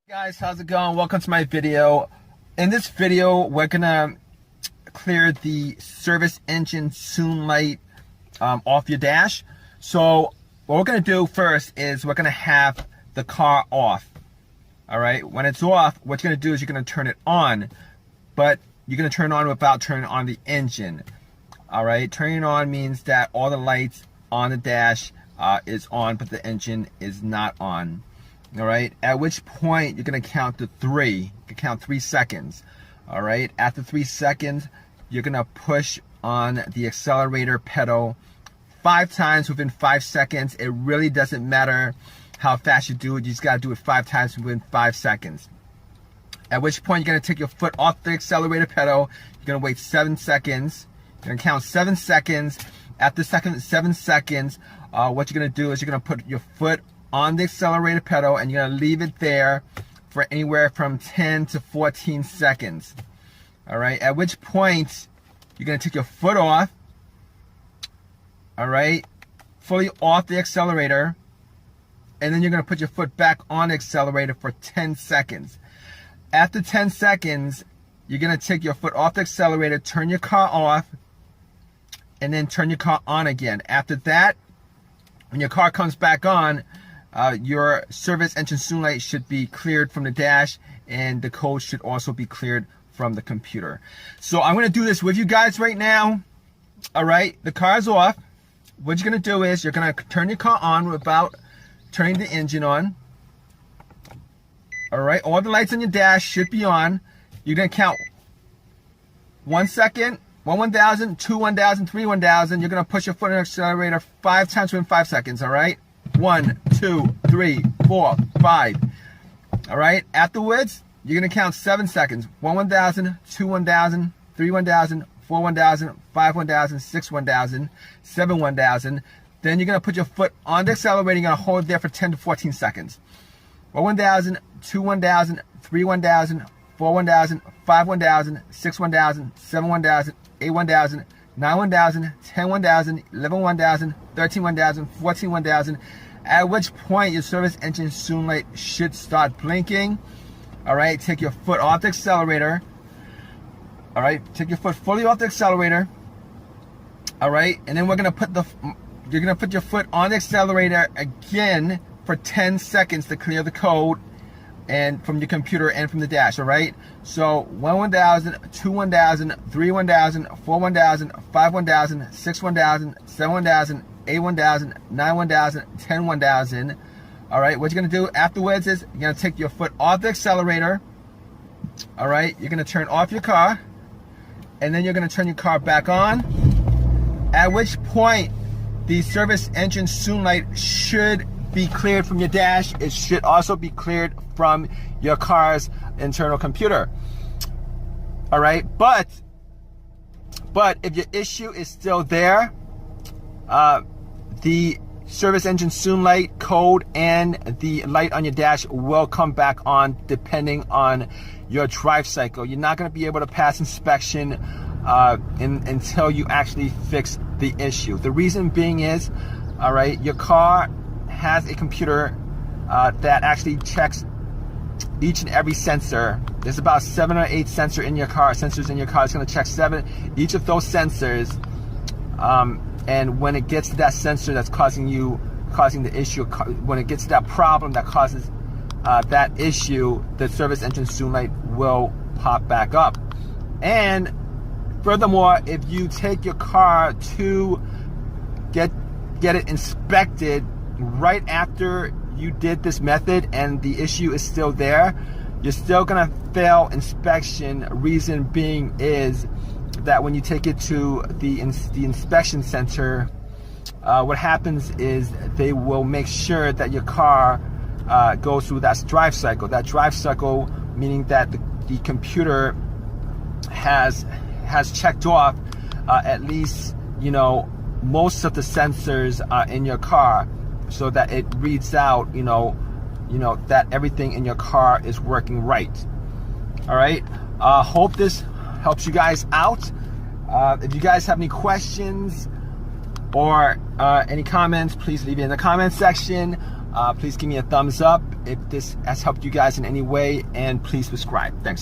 Guys, how's it going? Welcome to my video. In this video, we're gonna clear the service engine soon light off your dash. So what we're gonna do first is we're gonna have the car off. All right, when it's off, what you're gonna do is you're gonna turn it on, but you're gonna turn it on without turning on the engine. All right, turning it on means that all the lights on the dash is on, but the engine is not on. All right, at which point you're gonna count to 3. You can count 3 seconds. All right, after 3 seconds, you're gonna push on the accelerator pedal 5 times within 5 seconds. It really doesn't matter how fast you do it. You just gotta do it 5 times within 5 seconds. At which point you're gonna take your foot off the accelerator pedal. You're gonna wait 7 seconds. You're gonna count 7 seconds. After 7 seconds, what you're gonna do is you're gonna put your foot on the accelerator pedal and you're gonna leave it there for anywhere from 10 to 14 seconds. All right, at which point you're gonna take your foot off, all right, fully off the accelerator, and then you're gonna put your foot back on the accelerator for 10 seconds. After 10 seconds, you're gonna take your foot off the accelerator, turn your car off, and then turn your car on again. After that, when your car comes back on, your service engine soon light should be cleared from the dash, and the code should also be cleared from the computer. So I'm going to do this with you guys right now. All right, the car's off. What you're going to do is you're going to turn your car on without turning the engine on. All right, all the lights on your dash should be on. You're going to count 1 second, 1,000, 2 1,000, 3 1,000. You're going to push your foot on the accelerator 5 times within 5 seconds. All right. 1, 2, 3, 4, 5. All right. Afterwards, you're gonna count 7 seconds. 1 1,000, 2 1,000, 3 1,000, 4 1,000, 5 1,000, 6 1,000, 7 1,000. Then you're gonna put your foot on the accelerator. You're gonna hold it there for 10 to 14 seconds. 1 1,000, 2 1,000, 3 1,000, 4 1,000, 5 1,000, 6 1,000, 7 1,000, 8 1,000. 9 1,000, 10 1,000, 11 1,000, 13 1,000, 14 1,000, at which point your service engine soon light should start blinking. All right, take your foot off the accelerator. All right, take your foot fully off the accelerator. All right, and then you're gonna put your foot on the accelerator again for 10 seconds to clear the code and from your computer and from the dash. All right, so 1 1,000, 2 1,000, 3 1,000, 4 1,000, 5 1,000, 6 1,000, 7 1,000, 8 1,000, 9 1,000, 10 1,000. All right, what you're gonna do afterwards is you're gonna take your foot off the accelerator. All right, you're gonna turn off your car, and then you're gonna turn your car back on, at which point the service engine soon light should be cleared from your dash. It should also be cleared from your car's internal computer. All right, but if your issue is still there, the service engine soon light code and the light on your dash will come back on depending on your drive cycle. You're not going to be able to pass inspection until you actually fix the issue. The reason being is, all right, your car has a computer that actually checks each and every sensor. There's about 7 or 8 sensors in your car. It's going to check each of those sensors, and when it gets to that sensor that's causing the issue, when it gets to that problem that causes that issue, the service engine soon light will pop back up. And furthermore, if you take your car to get it inspected right after you did this method and the issue is still there, you're still gonna fail inspection. Reason being is that when you take it to the inspection center, what happens is they will make sure that your car goes through that drive cycle. That drive cycle meaning that the computer has checked off at least, you know, most of the sensors in your car, so that it reads out, you know that everything in your car is working right. All right. Hope this helps you guys out. If you guys have any questions or any comments, please leave it in the comment section. Please give me a thumbs up if this has helped you guys in any way, and please subscribe. Thanks, guys.